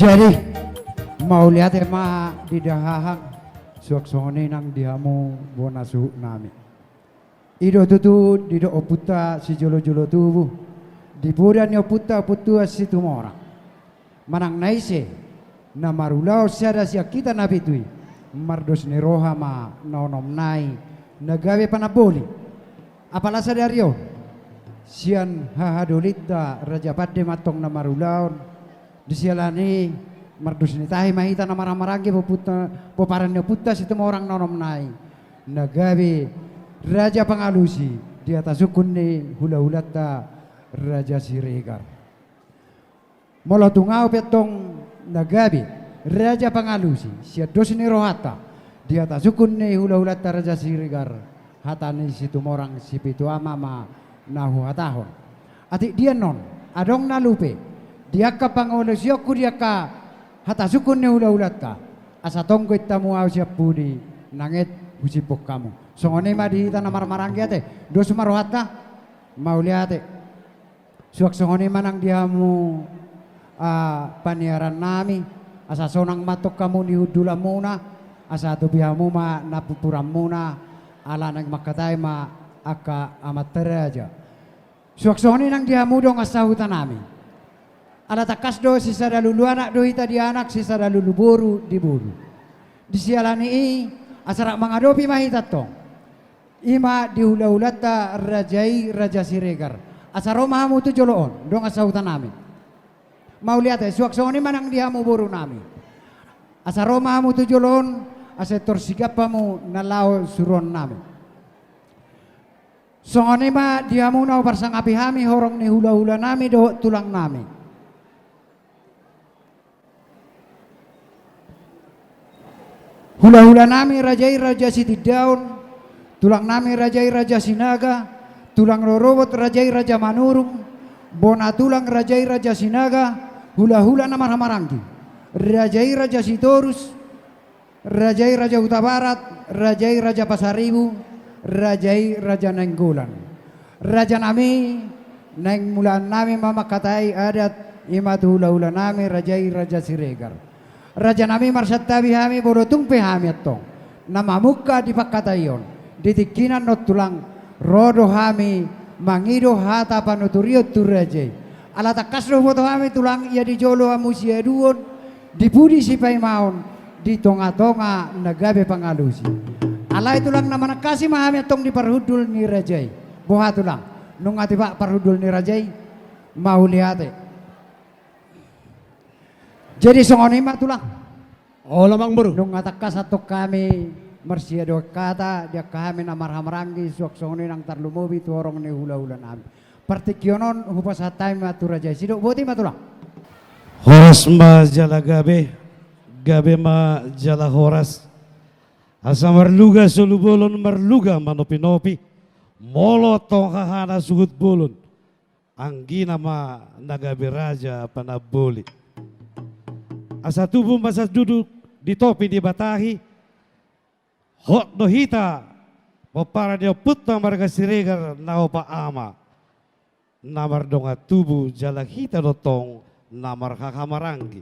Jadi mau lihat ema di dahahang suaksone nang dihamu bonasu nami. Ido tutu dido oputa si jolo-jolo tubuh. Dipudan yo puta putua si tumora. Manang naise na marulao siada siya kita napitui. Mardos ni roha ma nonom nai nagawe panaboli. Apalasa dari yo sian hahadolita raja padde matong na marulaon disialani mardus ni tahi mahita na maramarangi poparan ni puta situ orang nonom nai nagawe raja pangalusi di atas sukun ni hula-hulata raja Siregar molo tungau petong nagawe raja pangalusi sia dos ni rohata di atas sukun ni hula-hulata raja Siregar hatani situ orang si pitu amama nahu hatahon atik dia non adong nalupe dia ka pangolusyoku dia ka hatasukun ni ulat ka asa tongko itamu au siap pudi nanget husipok kamu songone ma di tanah marmaranggi ate dos marohata mau liate suak songone manang diamu paniaran nami asa sonang matok kamu ni hudula muna asa tu bihamu ma napupuram muna ala nang makatai ma aka amat teraja suak songone nang diamu dong asa hutan nami ala takas do sisa dalulu anak do hita di anak sisa dalulu boru di boru di sialani asara mangadopi mahita tong ima di hula-hulata rajai raja Siregar asaro mahamu tu joloon dong asa hutan nami mau lihat suak songoni manang dihamu boru nami asaro mahamu tu joloon asetor sigapamu nalao suron nami songoni ma dihamu nau parsang api hami horong ni hula-hula nami do tulang nami hula-hula nami rajai raja Siti Daun, tulang nami rajai raja Sinaga, tulang rorobot rajai raja Manurung, bona tulang rajai raja Sinaga, hula-hula nama Hamarangi, rajai raja Sitorus, rajai raja Huta Barat, rajai raja Pasaribu, rajai raja Nenggolan. Raja nami neng mulan nami mama katai adat imat hula-hula nami rajai raja Siregar. Raja nami marsattabi hami borotung pe hami atong nama muka di pakatayon ditikinan not tulang rodo hami mangido hata panuturio turajai ala takasro foto hami tulang ia di jolo hamusia duon dipudi si paimaon di tonga-tonga nagabe pangalusi ala tulang nama nakasi mahami atong di parhudul ni rajai boha tulang nung ati pak parhudul ni rajai mau liate jadi songoni mak tulang. Oh lamang baru. Nung atakas atok kami marsia do kata dia kami na marhamrangi suak songoni nang tarlumobi tu orang ni hula-hula nami. Partikionon hupas hatai matu raja sidok boti matulang. Horas ma jala gabe, gabe ma jala horas. Asa marluga solubolon marluga manopi-nopi. Molo tong hahana suhut bolon. Anggina ma nagabe raja panaboli. Asa tubuh masa duduk di topi di batahi hot do hita popara dia putta marga Siregar nao pa ama namar donga tubuh jala hita dotong namar hakamarangi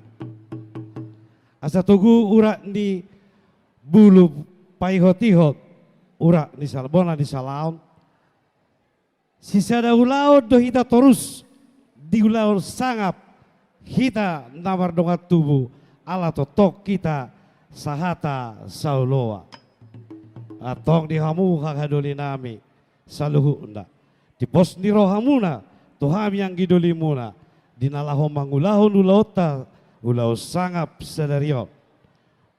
asa tugu urak di bulu paihot-ihot urak di salbona di salaon sisa da ulao do hita terus di ulao sangap hita namar donga tubuh ala totok kita sahata sauloa atong dihamu hakadoli nami saluhu unda di pos ni rohamuna tuhami yang gidoli muna dinalaho mangulahon ulaota ulau sangap sadario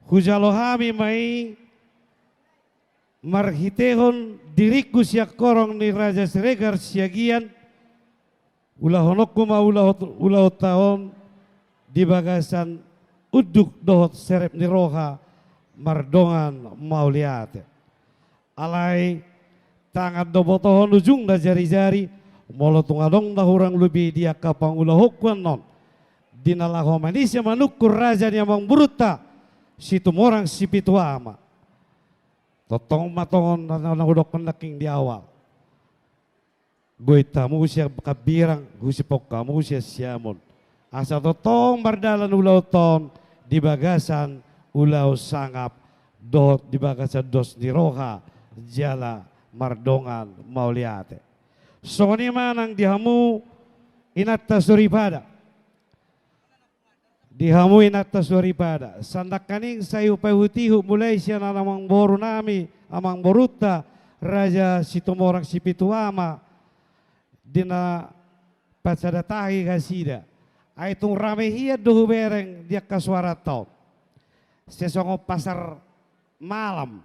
hujalo hami mai marhitehon diriku siak korong ni raja Siregar siagian ulahonokku ma ulah tahun di bagasan uduk dohot serep ni roha mardongan mauliate alai tangan dobotohon ujung da jari-jari molo tungadong da hurang lebih dia kapang ulah hokwan non dinalaho manisya manukur raja yang mangburuta situ morang si pituama totong matongon na udok naking di awal goita musia kabirang husipok kamu musia siamon asa totong mardalan ulau ton di bagasan ulau sangap dot di bagasan dos di roha jala mardongan mauliate. Soni manang dihamu inatta suripada. Dihamu inatta suripada. Sandak kaning sayu pahutihu mulai siya na namang boru nami amang boruta raja situmorang sipituama dina patsadatahi kasida. Ay tung rame hiya dohu bereng dia kasuara tau. Sesongo pasar malam.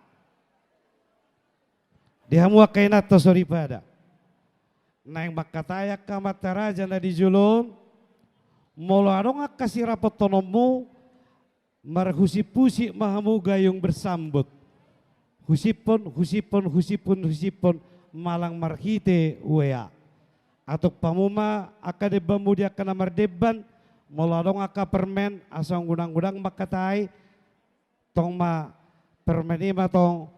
Dihamu kainat to suripada. Naing makatayak ka mataraja na di julon. Molo adong kasih rapot tonomu. Marhusi-pusi mahamu gayung bersambut. Husipon malang marhite wea. Atau pamuma akade bamudia kana mardeban moladong aka permen asang gudang-gudang makatai tong ma permen ima tong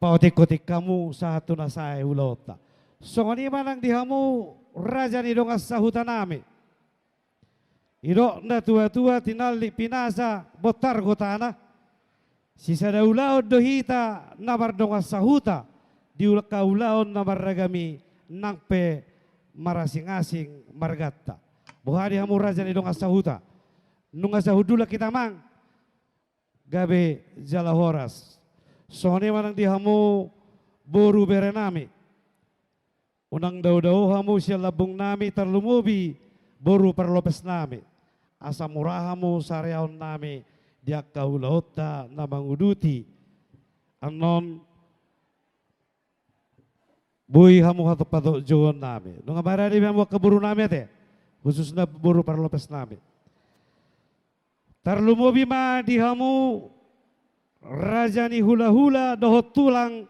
pautik-utik kamu satu nasai ulota. Songoni manang dihamu raja ni dong asahuta nami. Ido na tua-tua tinali pinasa botar gotana. Sisa daulaon dohita nabar dong asahuta diulak kaulaon nabar ragami nangpe marasing-asing margata. Buhari hamu raja ni dong asahuta. Nung asahudula kita mang. Gabe jala horas. Sohani manang di hamu boru berenami. Unang daw-daw hamu siya labong nami tarlumubi boru perlopes nami. Asa murahamu saryaon nami diak kaulahota na manguduti. Anon buhi hamu hato pato joon nami. Nung abarari hamu kaburu nami ate. Khusus na buru parlopes nami. Tarlumubi ma di hamu raja ni hula-hula dohot tulang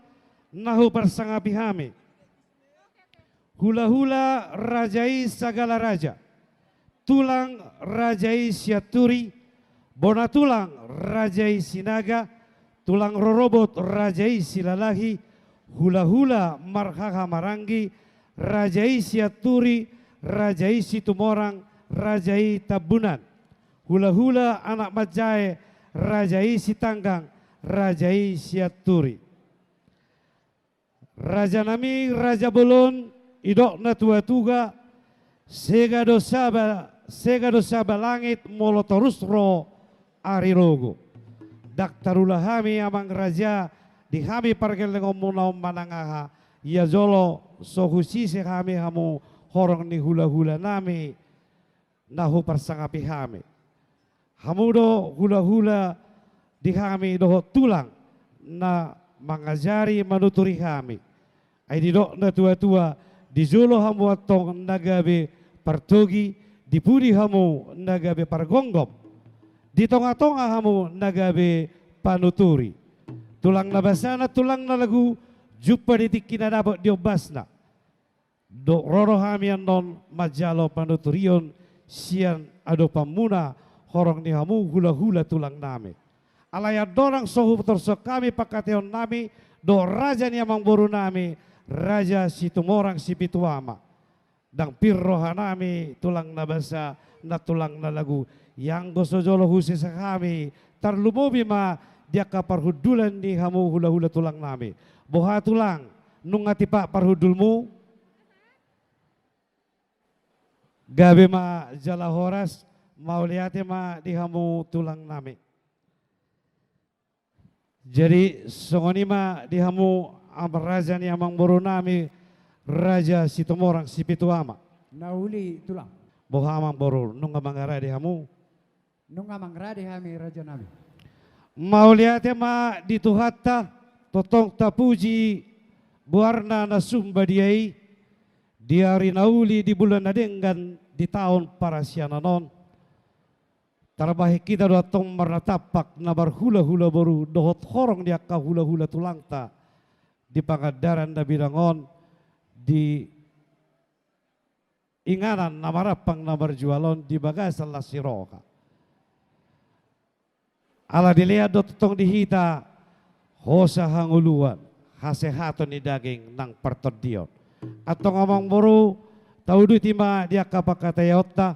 nahu persangapi hami. Hula-hula rajai sagala raja. Tulang rajai siaturi. Bona tulang rajai sinaga. Tulang rorobot rajai silalahi. Hula-hula marhaha marangi, rajai siaturi, rajai situmorang, rajai tabunan. Hula-hula anak majai, rajai sitanggang, rajai siaturi. Raja nami, raja bolon, idok na tua-tuga, sega dosaba langit molotorusro arirogo. Daktarulah hami amang raja, di kami parkel ngomong manangaha ya jolo sohusise kami hamu horong ni hula-hula nami nahu persangapi kami hamu do hula-hula di kami doho tulang na mangajari manuturi kami ay di do na tua-tua di jolo hamu atong nagabe partogi di pudi hamu nagabe pargonggom di tonga-tonga hamu nagabe panuturi. Tulang na basana, tulang na lagu, jupa ditik kinadabot diobasna. Do roro hamian non majalo panuturion, sian ado pamuna, horong ni hamu hula-hula tulang nami. Alaya dorang sohu torso kami pakateon nami, do raja ni amang boru nami, raja situmorang sipituama. Dang pirroha nami, tulang na basa, na tulang na lagu. Yang gosojolo husis kami, tarlumobi ma, dia ka parhudulan ni hamu hula-hula tulang nami. Boha tulang, nung atipa parhudulmu. Gabi ma jala horas, mauliate ma di hamu tulang nami. Jadi songoni ma di hamu raja ni amang boru nami, raja situmorang sipituama. Nauli tulang. Boha amang boru, nung amangara di hamu. Nung amang radi hami raja nami. Mauliate ma dituhatta totong tapuji buarna na sumba diai diari nauli di bulan nadenggan di tahun para siananon tarbahi kita datong marnatapak na barhula-hula baru dohot horong dia ka hula-hula tulangta di pangadaran na bilangon di inganan na marapang na barjualon di bagasan la siroka. Ala dilihat do tutong dihita hosa hanguluan hasehaton ni daging nang pertodion atau ngomong buru taudu tima dia kapakatayota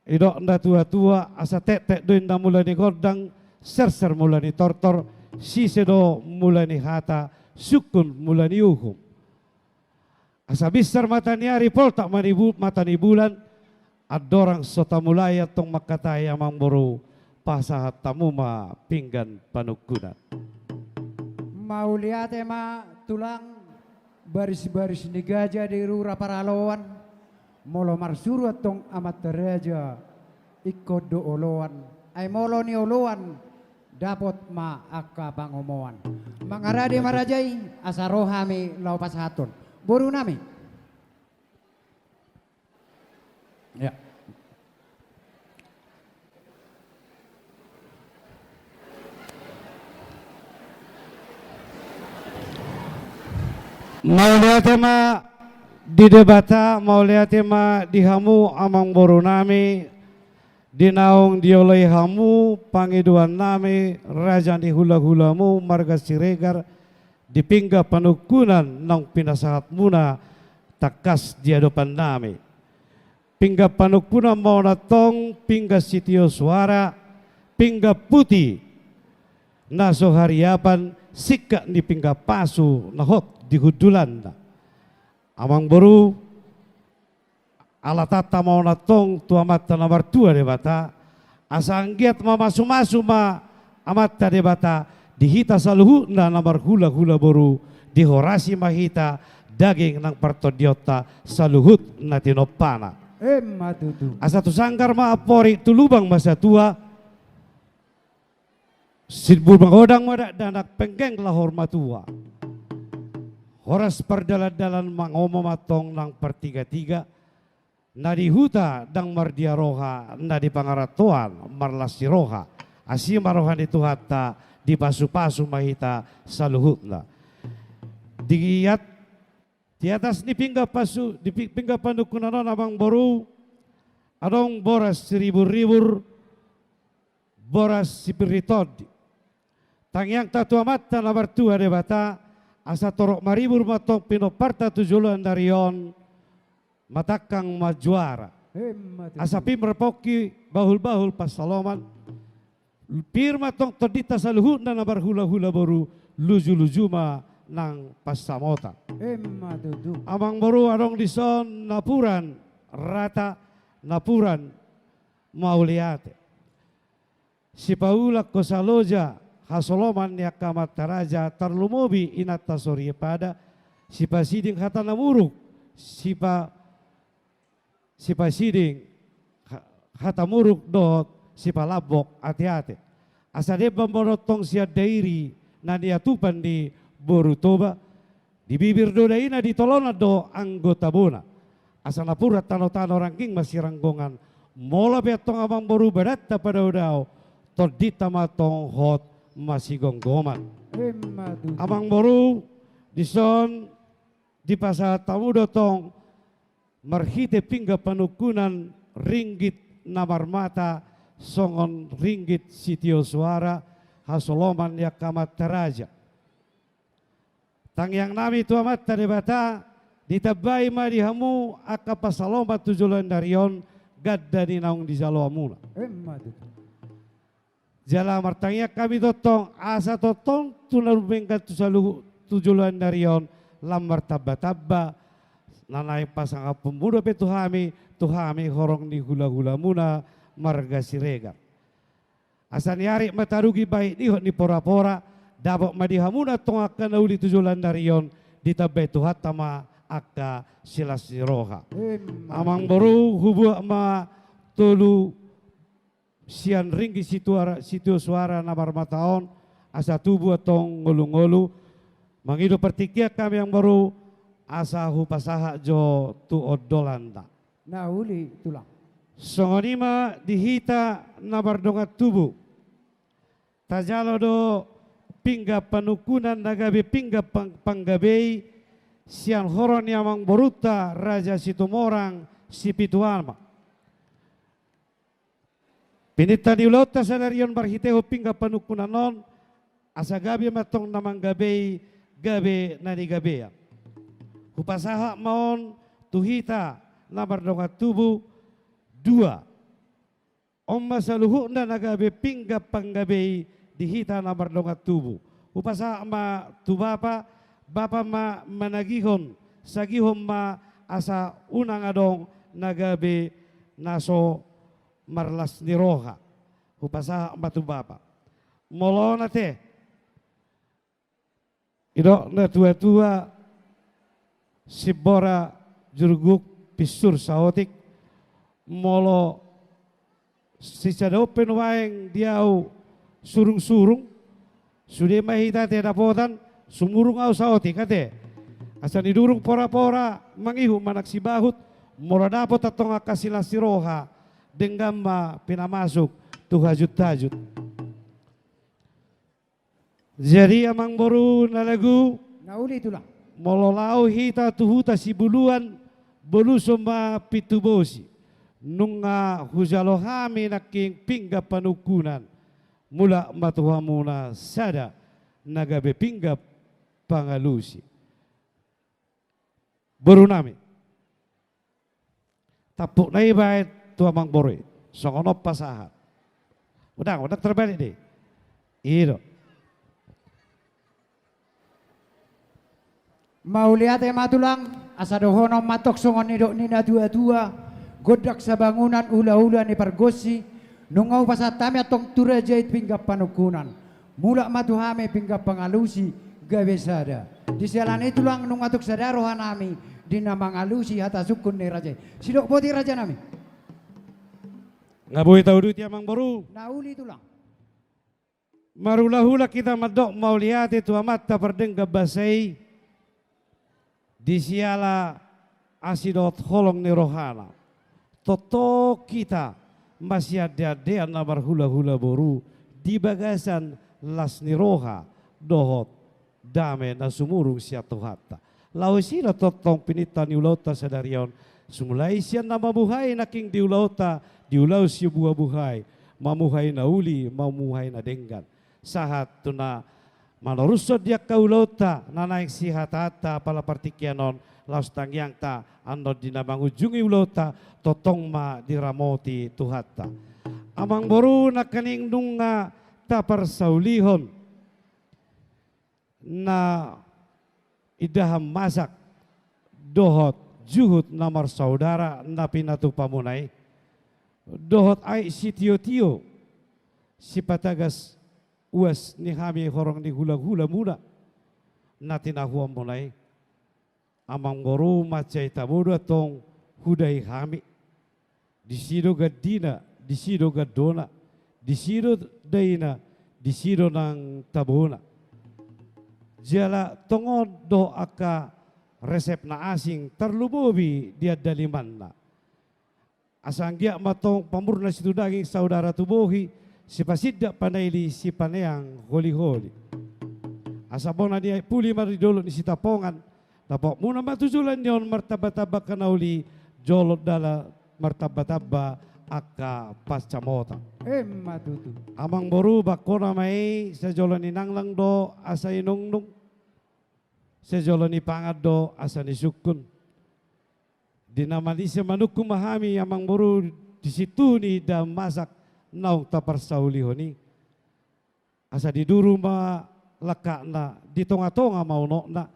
idok nda tua-tua asa tek doin nda mulai godang ser mulai tortor sisedo mulai hata sukun mulai uhum asa bisar mata niari pol tak manibu mata ni bulan adorang sota mulai tong makataya mamburu pasahat tamuma pinggan panukunan mau lihat ema tulang baris-baris ni gajah di rura paraloan molo marsuru tong amat tereja ikut do oloan ay molo ni oloan dapat ma akka pangomoan mangarade marajai asarohami lau pasahaton boru nami ya mau lihat tema di debata mau lihat tema di hamu amang boru nami di naung diolai hamu pangiduan nami raja di hula-hulamu marga siregar di pingga panukunan nang pinasahat muna takas di hadapan nami pingga panukunan mau natong pingga sitio suara pingga putih naso hariapan sikak di pingga pasu nahot di hudulan amang boru alatata mau natong tua mata nomor 2 debata asanggiat masu-masu ma amata debata dihita saluhu na nomor hula-hula boru dihorasi mahita daging nang partodiota saluhut na tinopana matutu asa tu sanggar ma apori tulubang masa tua sidbur mangodang madak danak penggeng lahor matua horas perdalan-dalan mangomomatong nang pertiga-tiga na di huta dang mardia roha na di pangaratuan marlasi roha asi marohan itu hatta di pasu-pasu mahita saluhutna digiat di atas ni pingga pasu di pingga panukunanon abang boru adong boras ribur-ribur boras sipiritod tangyang tatua mata nomor 2 debata asa torok maribur matong pinoparta tujulan darion matakang majuara asa pimrepoki bahul-bahul pasaloman pirma tong todita saluhut na nabar hula-hula boru luju-luju ma nang pasamota amang boru adong dison napuran rata napuran mauliate si paulak kosaloja hasoloman ya kamataraja tarlumobi inata sorye pada si pasiding hata namuruk si pasiding hata muruk dot si palabok ati-ati asa de bamborotong sia dairi na diatupan di borutoba di bibir do daina di tolona do anggota bona asa napura tano-tano rangking masih ranggongan mola betong abang boru badatta pada udao todita matong hot masih gonggoman abang boru dison di pasar tamu dotong marhite pingga panukunan ringgit namar mata songon ringgit sitio suara hasoloman ya kamat teraja tang yang nami tua mata debata ditabai ma dihamu aka pasaloma tujulan darion gadda di naung di jaloamuna jala martangnya kami totong asa totong tunar bengkat tujulan darion lamar tabba-tabba nanai pasang pemuda pe tuhami horong di hula-hula muna marga siregar asan yari matarugi baik ni pora-pora dapat madihamuna tong akan nauli tujulan darion ditabai tuhat tama akka silasiroha amang boru hubu ma tolu sian ringgi situ suara nabar mataon asa tubuh tong ngolu-ngolu mangido pertikia kami yang baru asa hupasaha jo tu odolanda na uli tulang songonima dihita nabar dongat tubuh tajalo do pingga panukunan nagabe pingga panggabei sian horon yamang boruta raja situmorang si pitualma pinita di ulota sanarion barhiteo pingga panukunanon asa gabi matong namang gabei gabe nani gabea hupasaha maon tuhita namar donga tubuh 2. Omma saluhu na nagabe pingga panggabe dihita namar donga tubuh. Upasa ma tu bapa ma managihon sagihon ma asa unang adong nagabe naso marlas ni roha. Upasa ma tu bapa. Molo na te. Ido na tua-tua sibora juruguk pisur saotik molo si cadopen waeng diau surung-surung sudah mahita te dapotan sumurung au saotik kate asa didurung pora-pora mangihu manak si bahut mora dapot atong akasila siroha denggama pinamasuk tu hajut-hajut. Jadi amang boru na lagu Nauli tulang. mololau hita tuhuta si buluan bolu soma pitubosi nunga hujalohami naking pingga panukunan mula matuhamuna sada nagabe pingga pangalusi boru nami tapuk na ibait tu amang boru songonop pasahat udah terbalik deh iyo. Mauliate matulang asadohono matok songon nidok nina dua-dua godak sa bangunan ula-ula ni pargosi nungaw pasatami atong turajait pingga panukunan mula matuhame pingga pangalusi gawe sada di selan itu lang nung atok sadarohan nami di namang alusi hata sukun ni raja sidok poti raja nami Ngaboy tau duit amang boru nauli itu lang marula-hula kita madok mauliate tu amat ta perdengga basai di siala asidot holong ni rohana toto kita masih ada namar hula-hula boru di bagasan las ni roha dohot dame na sumurung siya tuhatta lau sila totong pinita ni ulauta sadarion sumulai siya na mabuhay naking di ulauta di ulau siya buah buhay mamuhay na uli mamuhay na denggan sahat tu na manurusod dia kaulota nanaik si hatata pala partikyanon laus tangyang ta ando dinamang ujungi ulota totong ma diramoti tuhata amang boru na kaning nunga ta parsaulihon na idaham masak dohot juhut namar saudara na pinatu pamunay dohot ay si tio-tio si patagas uas ni kami horong ni hula-hula muna natin ahuam mulai amang boru macai tabodo tong hudai kami disido gadina disido gadona disido daina disido nang tabona jala tongon do aka resep na asing terlubobi dia dalimanna asanggia matong pamurna situ daging saudara tubohi si pasidda panaili si paneang holi-holi. Asabona dia puli maridolo ni sitapongan. Tapok muna matujulan yon martaba-taba kanauli jolot dala martaba-taba aka pascamota. matutu. Amang boru bakona mai sa jolon ni nanglang do asa inungnung. Sa jolon ni pangad do asa ni sukun. Dinamalisya manukum mahami amang boru di situ ni da masak naung taparsaulihoni asa diduru ma laka na di tonga-tonga mauno na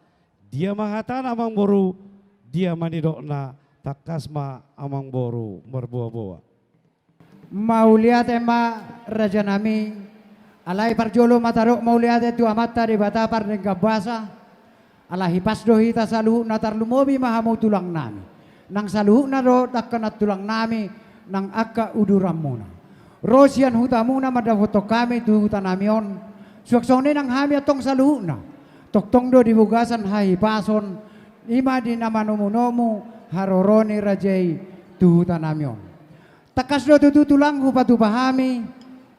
dia mahatana amang boru dia manidok na takas ma amang boru merbuah-buah Mauliate ma raja nami alai parjolo matarok mauliate tu amata di batapar ng gabasa alahi pasdo hita saluhu na tarlumobi mahamu tulang nami nang saluhu na do takkanat tulang nami nang akka uduram muna Rosian hutamuna madafoto kami tu hutanamion suaksone nang hami atong saluhuna toktong do dibugasan hai pason ima di nama nomu haroroni rajai tu hutanamion takas do tutulang hupatu pahami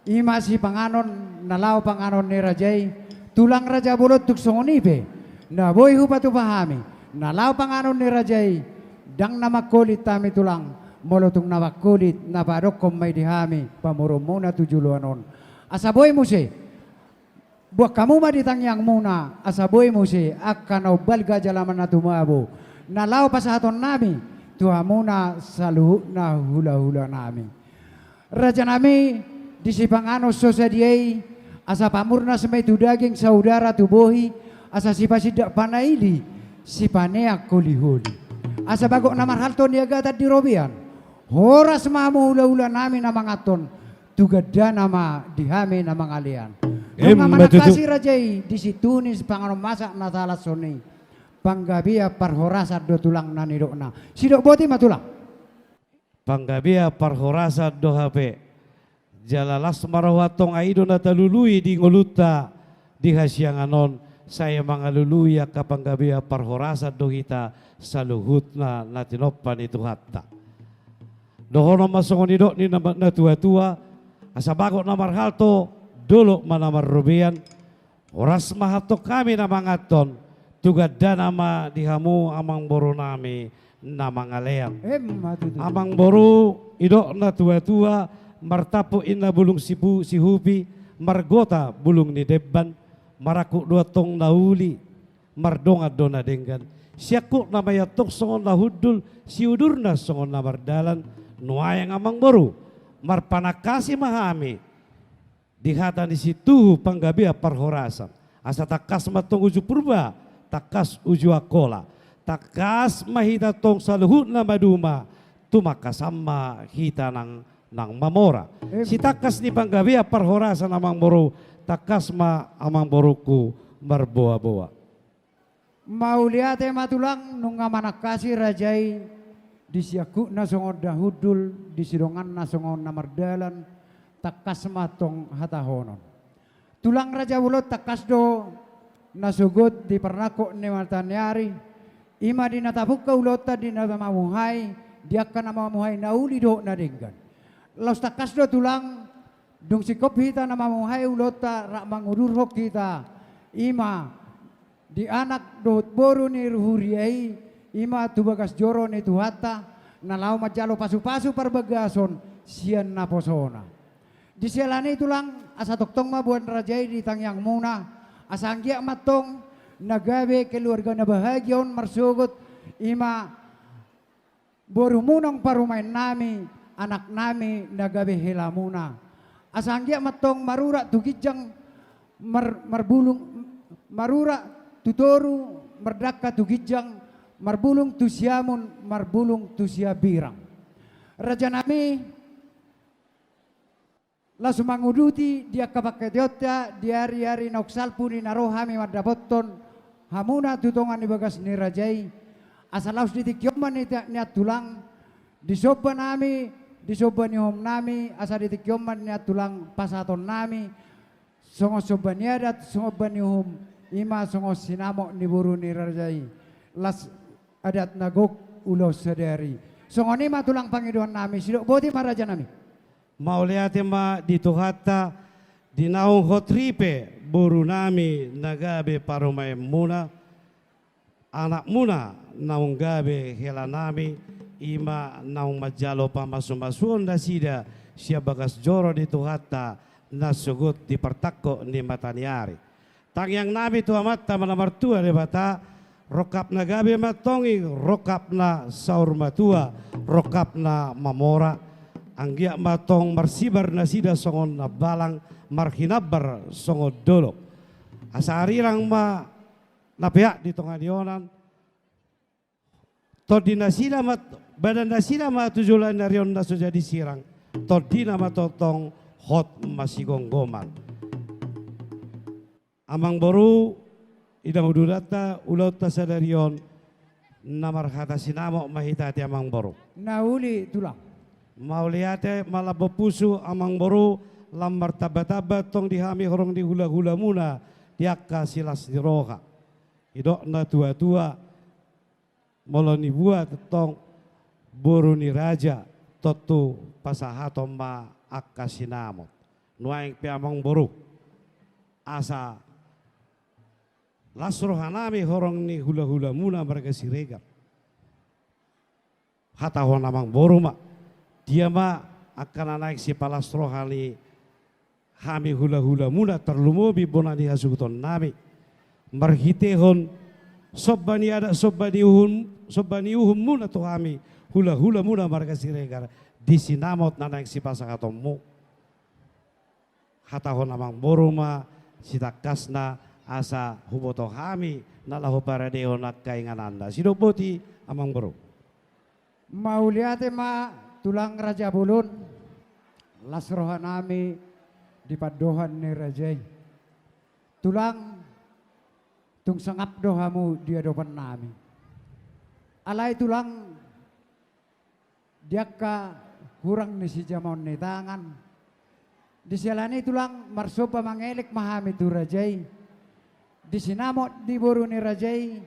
ima si panganon nalau panganon ni rajai tulang raja bolot tuk songonipe na boy hupatu pahami nalau panganon ni rajai dang nama kolit tami tulang molotong nawakulit na parok kong may dihami pamurom muna tujuluanon asaboy mo si buak kamu maditangyang muna asaboy mo si akkanaw balga jalaman na tumabo nalaw pasahaton nami tuhamuna saluhna hula-hula nami. Raja nami disipangano sosadiai asa pamurna semai tu daging saudara tubohi asa sipasidak panaili sipanea koliholi. Asa bagok namar halton niaga di robian. Horas mamu hula-hula nami namangaton tugada nama dihame nama ngalian. Nung mana kasih rajai disitunis panganom masak natala soni. Panggabia parhorasa do tulang nanidokna. Sidok boti matulang. Panggabia parhorasa do hape. Jalalas marawatong aido na talului di ngoluta di hasyanganon. Saya mangalului ka panggabia parhorasa do hita saluhut na natinopan itu hatta. Dohono masongon idok ni na tua-tua. Asabakot na marhalto dulu manamar rubian. Oras mahato kami na mangaton. Tugada nama dihamu amang boro nami nama ngalean. Amang boro idok na tua-tua martapo ina bulung si hupi margota bulung ni debban maraku dua tong nauli mardonga dona denggan. Siaku nama yatok songon lahudul siudurna songon namardalan nuayang amang boro marpanakasi mahami dihatan di situ panggabia parhorasan asa takas matong uju purba takas uju akola takas mahita tong saluhut na maduma tumakasama hita nang mamora si takas ni panggabia parhorasan amang boro takas ma amang boruku marboa-boa mau lihat matulang nunga manakasi rajai disiaku na songon dahudul disidongan na songon namardalan takas matong hatahonon tulang raja ulot takas do nasugot di pernako ni matanyari ima di natapuk ka ulota di natamamuhay dia ka namamuhay nauli do na denggan laus takas do tulang dung sikop hita namamuhay ulota rak mangururhok kita ima di anak do boru ni ruhuriai ima tubagas joro ni tuhata nalau majalo pasu-pasu perbagason sian naposona di selani tulang asa toktong mabuan rajai di tangyang muna asanggia matong nagabe keluarga na bahagyon marsugot ima borumunong parumain nami anak nami nagabe helamuna asanggia matong marura tugijang marbulung marura tutoru merdaka tugijang marbulung tusiamun marbulung tusiabirang raja nami lasu manguduti dia kapaketiota di hari-hari noksalpu ni narohami madaboton hamuna tutongan ni bagas ni rajai asalaus ditikyoman niat tulang disoba nami disoba ni hom nami asa ditikyoman niat tulang pasaton nami songo soba niadat songo bani hom ima songo sinamok ni buru ni rajai las adat nagok ulos sadari songo ni matulang pangiduan nami sidok boti maraja nami mau lihat ma dito hatta dinaong hotripe buru nami nagabe parumay muna anak muna naong gabe hela nami ima naong majalo pa masumasuon na sida siya bagas joro dito hatta nasugot di partakko ni matanyari tangyang nami tu amatta manamartua de bata rokap na gabe matongi rokap na saur matua rokap na mamora anggia matong marsibar na sida songon na balang marhinabar songo dolok asarirang ma napea di tongadionan todina sida mat badan na sida ma tujulan narion na so jadi sirang todina matotong hot masigonggoman amang boru idang udurata ulauta sadarion namar hata sinamo mahitati amang boru nauli tulang mau liate malah bepusu amang boru lambar taba-taba tong dihami horong di hula-hula muna diaka silas di roha idok na tua-tua moloni buat tong boru ni raja totu pasahato ma akka sinamot nuaing pe amang boru asa lasrohanami horong ni hula-hula muna mereka siregar hatahon amang boru ma dia ma akan naik si palastro hali hami hula-hula muna terlumobi bonani hasuguton nami marhitehon sobbani ada sobbani uhum muna to hami hula-hula muna marga Siregar disinamot na nang sipasakatomu. Hatahon namang boruma sitakas na asa huboto kami nalahu para deo nagkaingananda. Sinuboti amang boro. Mauliate ma tulang Raja Bulun. Lasrohan nami di padohan ni Rajay. Tulang tung sangap dohamu di adopan nami. Alay tulang diaka hurang ni si jamon ni tangan. Di silani tulang marsopa mangelik mahami tu Rajay. Di sinamot di boru ni Rajay.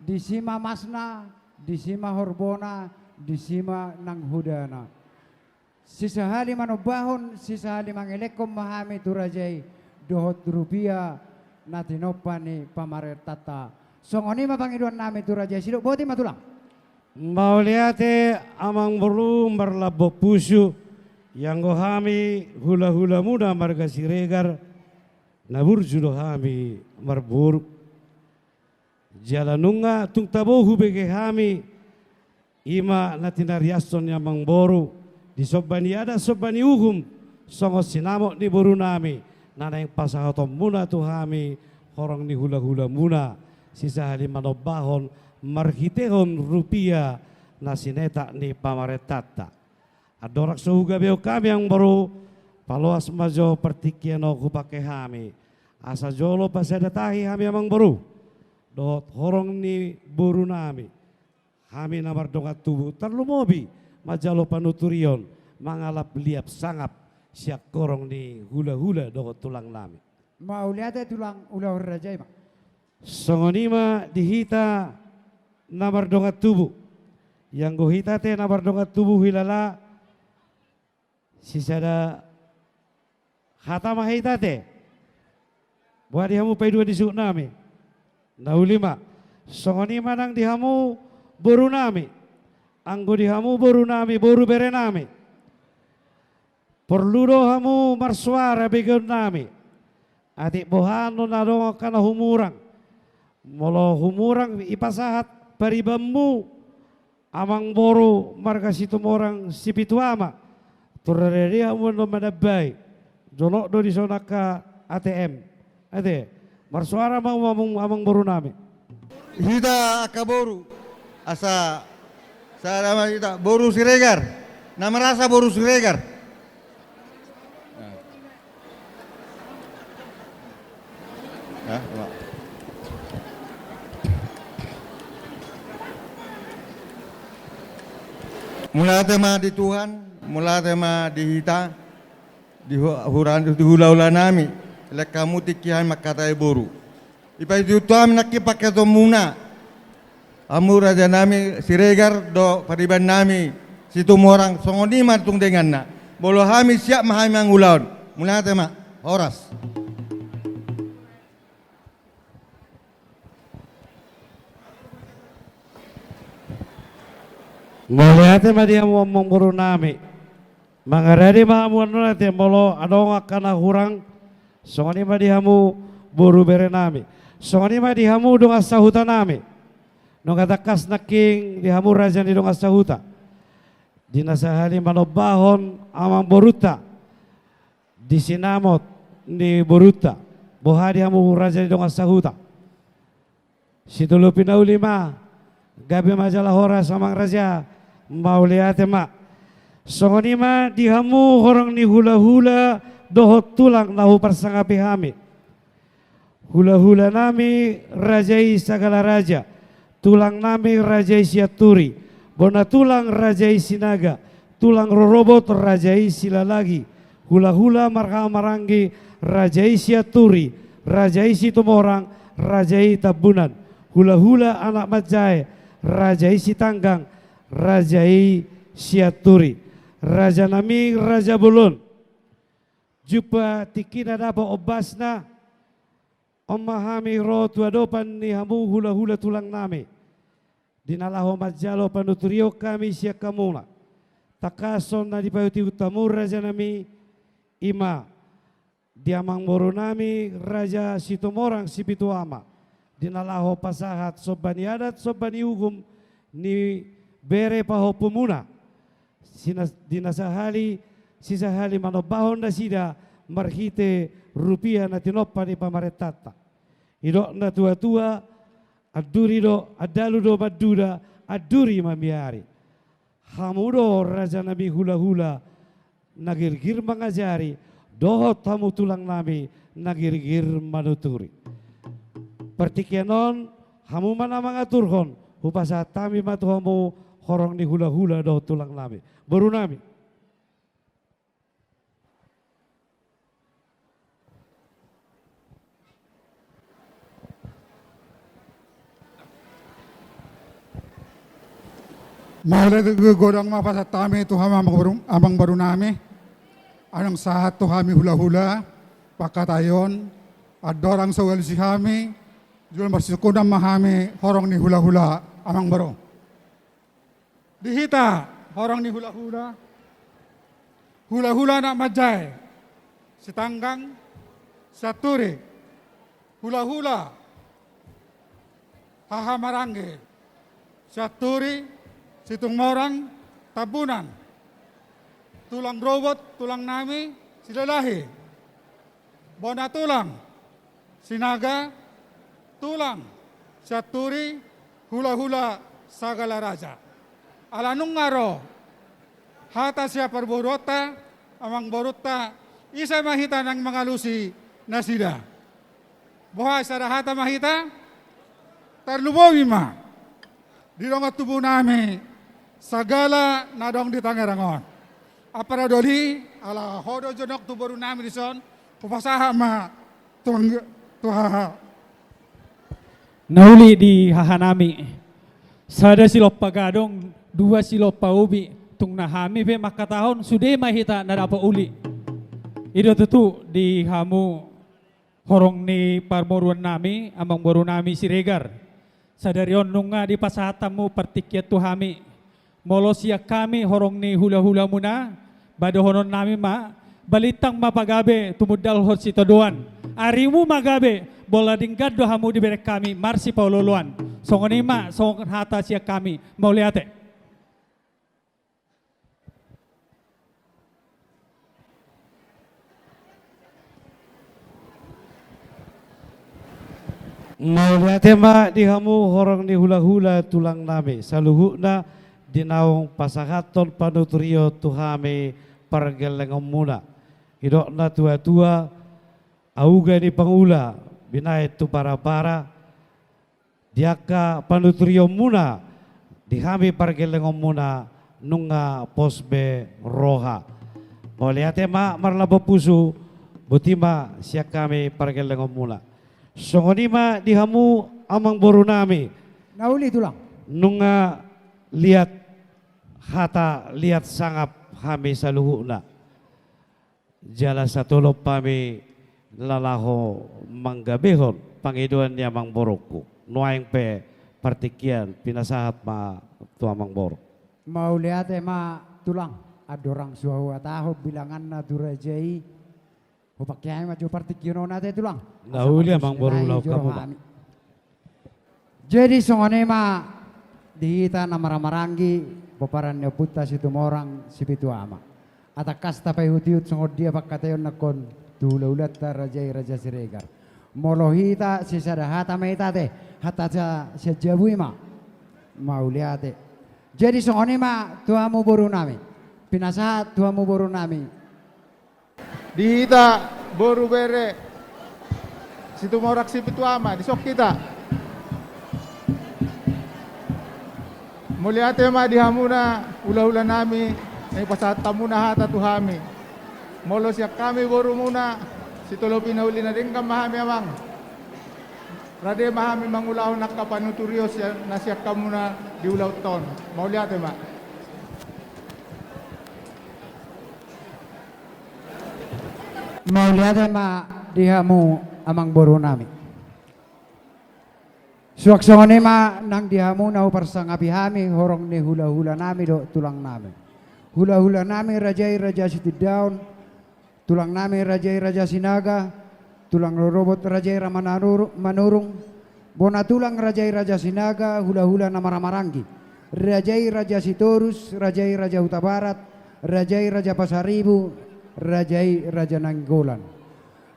Di sima masna, di sima horbona, di sima nang hudana. Sisahali manobahon, sisahali mangelekom mahami tu Rajay. Dohot rupiah na tinopan ni pamaretata. Songoni mapangiduan nami tu Rajay. Sidok boti matulang. Mauliate amang boro marlabo pusu yang gohami hula-hula muda marga Siregar nabur judo hami marbur jalanunga tung tabohu bege hami ima natinariason yamang boru di sobani ada sobani uhum songos sinamo ni boru nami nanay pasahatom muna tu hami horong ni hula-hula muna sisa hali manobahon marhitehon rupiah na sineta ni pamaretata. Adorak suhuga beo kami yang baru paloas majo pertikiano kupake hami. Asa jolo pasada tahi hami amang baru. Dot horong ni buru nami. Hami namar dongat tubuh terlumobi majalo panuturion mangalap liap sangap siak korong ni hula-hula dohot tulang nami. Mauliate tulang ulah Rajay ma. Songonima dihita namar dongat tubuh yang gohita te namar dongat tubuh hilala sisada hata mahita te buat dihamu pay dua disuk nami naulima songonima nang dihamu boru nami anggo dihamu boru nami boru bere nami perlu dohamu marsuara begon nami adik bohano nadongo kana humurang molo humurang ipasahat paribammu amang boru marga situ orang sipituama turareria mundo madabai jonok do di sonaka ATM ade marsuara mau amang boru nami hita akaboru asa sarama hita boru Siregar nama rasa boru Siregar mula tema di Tuhan, mula tema di hita, di hula-hula nami, lek kamu tikihan makatai boru. Ipa itu tuam nakki pakai muna, amu raja nami Siregar do pariban nami situ morang songoni matung dengan na. Bolo hami siap mahami ang ulaun, mula tema horas. Moliate madia ngomong buru nami. Mangaradi mahamu nate molo adonga kana hurang. Songoni madihamu buru bere nami. Songoni madihamu donga sahuta nami. Nonga takas naking dihamu raja di donga sahuta. Dinasahali manobahon amang boruta. Disinamot ni boruta. Bohadi hamu raja di donga sahuta. Situlu pinaulima. Gabi majalah horas amang raja. Mauliate ma songoni ma dihamu horong ni hula-hula dohot tulang nahu persangapi hami hula-hula nami rajai segala raja tulang nami rajai siaturi bona tulang rajai sinaga tulang rorobot rajai sila lagi hula-hula maranggi rajai siaturi rajai situmorang rajai tabunan hula-hula anak majai rajai sitanggang Rajai Siaturi, Raja nami Raja Bulun, jupa tikina dapa obasna, omahami rotu adopan ni hamu hula-hula tulang nami, dinalaho majalo panuturio kami siak kamula, takason na dipayuti utamu Raja nami ima, diamang moro nami Raja Situmorang Sipituama, dinalaho pasahat sobani adat sobani hukum ni bere paho pemuna. Dinasahali sisahali manobahon na sida marhite rupiah na tinoppa ni pamaretata. Ido na tua-tua aduri do adalu do maduda aduri mamiari. Hamudo raja nabi hula-hula nagirgir mangajari dohot hamu tulang nami nagirgir manuturi. Pertikyanon hamu mana mangaturhon upasa tami matuhamu horong ni hula-hula dohot tulang nami. Baru nami. Mahulat godang mapasa tami Tuhan amang baru nami. Anang sahat Tuhami hula-hula pakatayon adorang sawal si kami jual marsukudam mahami horong ni hula-hula amang baru. Dihita horong ni hula-hula. Hula-hula nak majai. Sitanggang saturi. Hula-hula. Hahamarangge. Saturi situng morang tabunan. Tulang robot, tulang nami, silalahi. Bona tulang, sinaga, tulang, saturi, hula-hula, sagala raja. Alanung ngaro, hata siya parborota, amang borota, isa mahita ng mga lusi na sida. Buhay sa hata mahita, tarlubowi ma. Dirong at tubo nami, sagala na dong di Tangerangon. Apara doli ala hodo jonok tu baru nami dison pupasaha ma tuhaha nauli di hahanami sada silop pagadong dua silop paubi tung nahami pe makatahon sude mahita nadapa uli ido tutu di hamu horong ni parmoruan nami amang baru nami Siregar sadarion nunga di pasahatamu partikyat tuhami molosya kami horong ni hula-hula muna badohonon nami ma balitang mapagabe tumudal hot si todoan arimu magabe bola dinggad do hamu diberek kami marsi pauloluan songoni ma song hata siya kami mau liate mau liate ma di hamu horong ni hula-hula tulang nami saluhuna dinaung pasahaton panuturio tuhame pargelengom muna. Idok na tua-tua auga ni pangula binay tu para-para diaka panuturio muna dihami pargelengom muna nunga posbe roha. Moliate ma marlabo pusu butima siak kami pargelengom muna. Songonima dihamu amang boru nami. Nauli tulang. Nunga lihat hata lihat sangap kami saluhuna jala satulop kami lalaho manggabehon pangiduan niya mang borokku nuaing pe partikian pinasahat ma tua mang borok Mau lihat ma tulang adorang suawa tahu bilangan na durajai hupakyai maju partikino nate tulang nauli mang borok lau kamu jadi songone ma dihita na maramarangi paparan niya puta si tumorang si pitu ama. Atakas tapay hutiut sungod dia pagkatayon nakon tulaulat ta raja Siregar. Molohita si sadahata maitate hata sa jabui ma mauliate. Jadi songoni ma tuamu boru nami. Pinasahat tuamu boru nami. Dihita boru bere si tumorak si pitu ama disok kita. Muliate ma dihamuna ula-ula nami ay pasata muna hata tuhami. Molo siya kami boru muna si tolopi na uli na rin ka mahami amang. Rade mahami mangulaw nakapanuturyo siya na siya ka muna diulaw ton. Muliate ma. Mauliate ma dihamu amang boru nami. Suaksone ma nang dihamu na uparsangapihami horong ni hula-hula nami do tulang nami. Hula-hula nami raja Sitidaun, tulang nami raja Sinaga, tulang robot raja Manurung, bona tulang raja Sinaga, hula-hula na maramarangi. Rajai Raja Sitorus, Rajai Raja Huta Barat, Rajai Raja Pasaribu, Rajai Raja Nanggolan.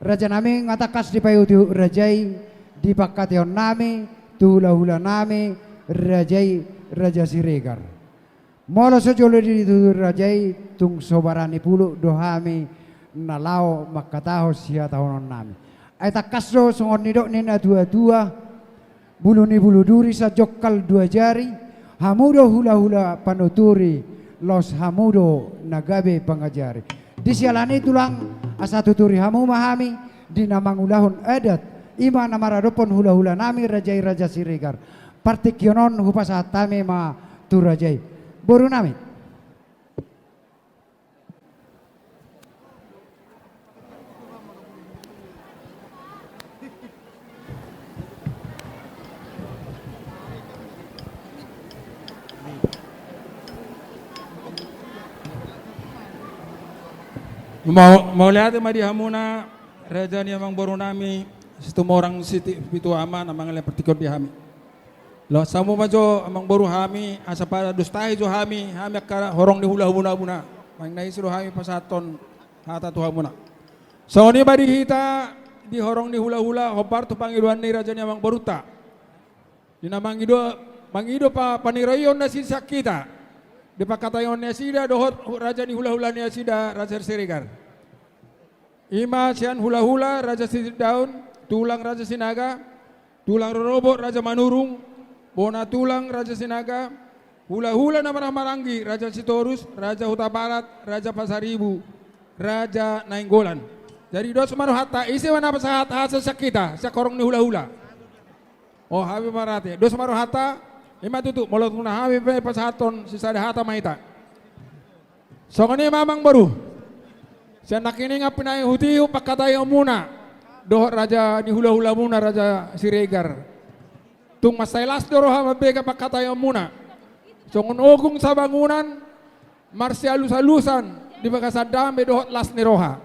Raja nami ngatakas di payutu Rajai di pakation nami, tuhula-hula nami, Rajai Raja Siregar. Molo sejolo di Rajai tung sobarani pulu dohami nalao makataho siya tahonon nami. Ay takasro songon nidok nina dua-dua, bulu ni bulu duri sa jokkal dua jari, hamudo hula-hula panuturi, los hamudo nagabe pangajari. Disialani tulang asa tuturi hamu mahami, di namangulahon adat, ima namaradopon hula-hula nami Rajai Raja Siregar. Partikyonon hupasatame ma tu Rajai. Boru nami. Mau lihat madi hamuna raja ni amang baru nami setumorang siti pitu aman amang le pertikon di hami. Lo samu majo amang baru hami asa pada dustai jo hami akara horong di hula buna mang nai suruh hami pasaton hata tu hamuna. So ni badi hita di horong di hula hopar tu pangiluan ni raja ni amang baru ta. Di namang mangido pa panirayon na si sakita. Di pakatayon niya sida dohot raja ni hula-hula niya sida Raja Siregar. Ima sian hula-hula Raja Sidaun, tulang Raja Sinaga, tulang Rorobot Raja Manurung, bona tulang Raja Sinaga, hula-hula nama Maranggi Raja Sitorus, Raja Huta Barat, Raja Pasaribu, Raja Nainggolan. Jadi dos maru hatta isi mana pasahat hasa sakita, sakorong ni hula-hula. Oh habi marate, dos maru hatta ima tutu molot muna habi pe pasahaton si sada hata mahita. So kani mamang baru. Siya nakini nga pinay hutiyo pakatayo muna. Dohot raja ni hula-hula muna Raja Siregar. Tung masailas doroha mabega pakatayo muna. So ngunogong sa bangunan marsialus-alusan di pagkasadame dohot las ni roha.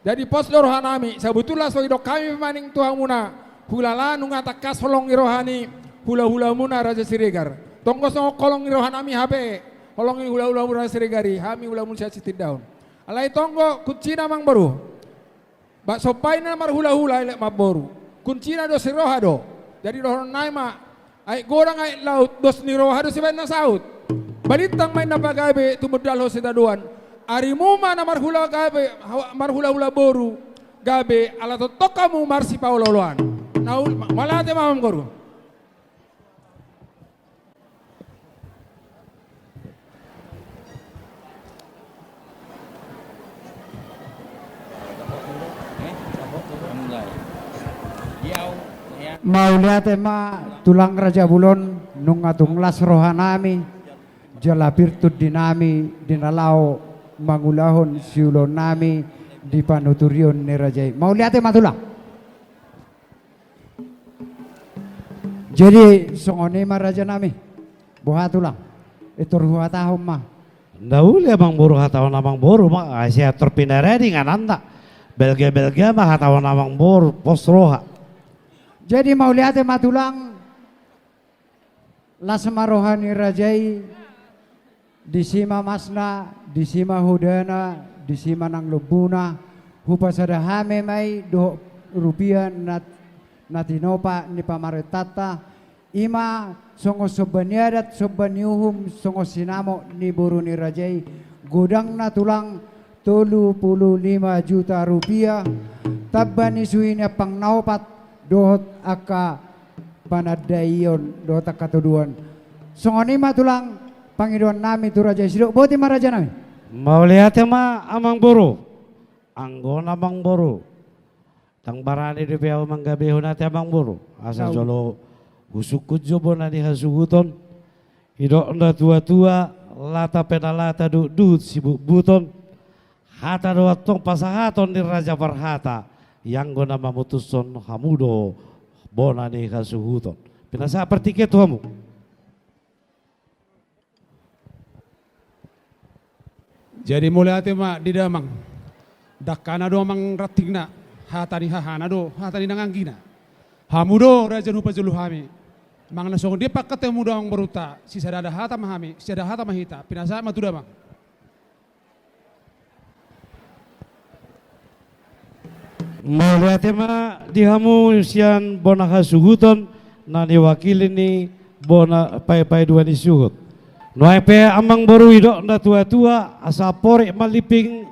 Jadi pos doroha nami sabutullah so idok kami maning tuang muna hulala nung atakas holong irohani hula-hula muna Raja Siregar. Tonggo songo kolong irohan ami habe. Holong hula-hula muna Raja Siregari. Hami hula muna siya sitin daun. Alay tonggo kuncina mang baru. Bak sopay na mar hula-hula ilek maboru. Kuncina do siroha do. Jadi dohon naima. Ay gorang ay laut dos niroha do sibain na saut. Balitang may napagabe tumudal ho si daduan. Arimuma na mar hula-hula boru. Gabe ala totok kamu marsi pauloloan. Naul malate mamam guru. Mauliate ma tulang Raja Bulon nung atung las rohanami jalapir tud dinami dinalao mangulahon siulon nami di panuturion ni Rajai. Mauliate ma tulang. Jadi songone ma raja nami buha tulang itur huha tahom ma. Nauli amang buru hatawan amang buru ma Asia terpinaredi ngananda. Belga mah hatawan amang buru pos roha. Jadi mau lihat matulang lasma rohani Rajai di sima masna, di sima hudana, di sima nang lubuna, hupa sadahame mai do rupiah natinopa ni pamaretata, ima songo sobaniadat sobaniuhum songo sinamo ni buru ni Rajai, gudang na tulang 35 juta rupiah, tabani suinya pang naupat dohot aka panadayon dohot aka tuduan. Songoni ma tulang pangiduan nami tu Raja Sidok boti ma raja nami. Mau lihat ma amang buru. Anggon amang buru. Tang barani di piau manggabe hunate amang buru. Asa jolo usukut jobo nani hasuguton. Idok nda tua-tua lata penalata dut sibuk buton. Hata doa tong pasahaton di Raja Parhata. Yang gona mamutuson hamudo bonani kasuhuton. Pinasa pertike tuamu. Jadi mulai ate ma di damang. Dakana do mang ratingna hatani hahana do hatani nanganggina. Hamudo raja nupa julu hami. Mang nasong dia pak ketemu doang beruta, si sadada hata mahami, si sadada hata mahita, pinasa matuda bang. Mauliate ma dihamu sian bona hasuguton na niwakili ni bona pai dua ni suhut. Noai pe amang baru idok na tua-tua asa pore maliping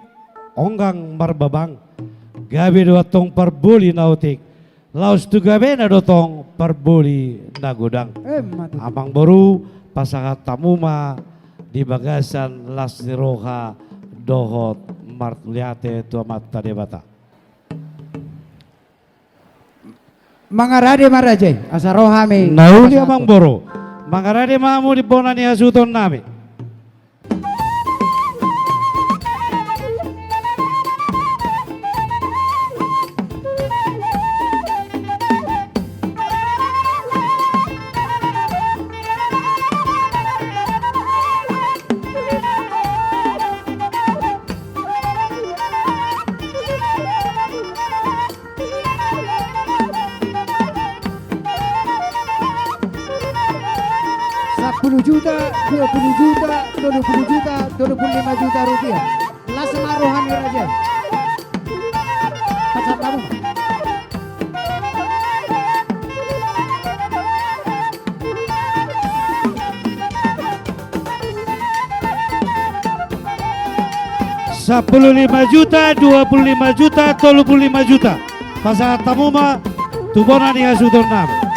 onggang marbabang. Gabi dua tong parbuli nautik. Laos tu gabi na dotong parbuli na gudang. Mati. Amang baru pasangat tamuma di bagasan las roha dohot martuliate tua mata debata. Mangarade maraje, asa rohame. Nauli amang boro. Mangarade mamu di bona ni asuton nami. Juta, 20 juta, 20 juta, 25 juta rupiah. Las marohani raja. Pasal tamu. Sepuluh 5 juta, 25 juta, 35 juta. Pasangan tamu mah tubona ni asuton nami.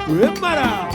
Wembara.